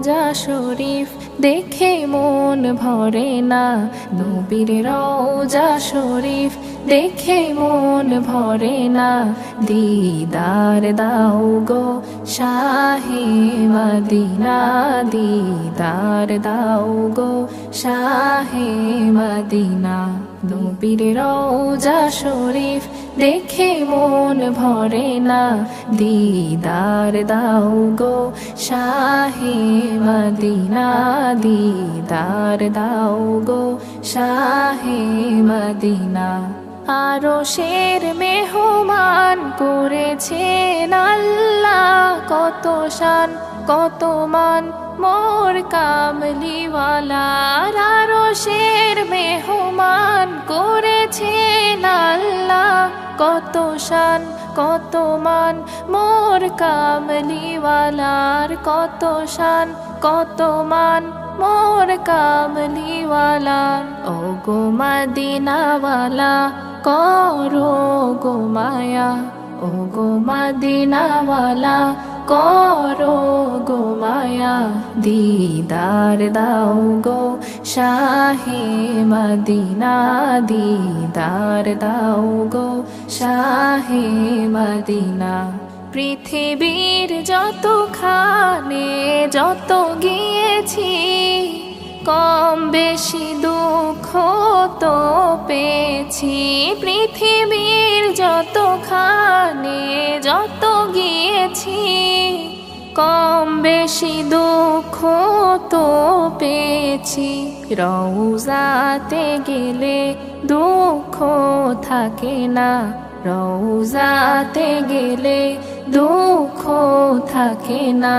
রওজা শরীফ দেখে মন ভরে না, নবীর রওজা শরীফ দেখে মন ভরে না। দিদার দাও গো শাহে মদিনা, দিদার দাও গো শাহে মদিনা। নবীর রওজা শরীফ দেখে মন ভরে না, দিদার দাও গো শাহে মদিনা, দিদার দাও গো শাহে মদিনা। আরশের মেহমান করেছেন আল্লাহ, কত শান কত মান মোর কামলিওয়ালার। আরশের মেহমান করেছেন আল্লাহ, কত শান কত মান মোর কামলিওয়ালার। কত শান কত মান মোর কামলিওয়ালার। ও গো মদিনাওয়ালা করো গো মায়া, ও গো মদিনাওয়ালা করো গো মায়া। দিদার দাও গো শাহে মদিনা, দিদার দাও গো শাহে মদিনা। পৃথিবীর যতখানে যত গিয়েছি, কম বেশি দুঃখ তো পেয়েছি। পৃথিবীর যতখানে যত গিয়েছি, কম বেশি দুঃখ তো পেয়েছি। রওজাতে গেলে দুঃখ থাকে না, রওজাতে গেলে দুঃখ থাকে না।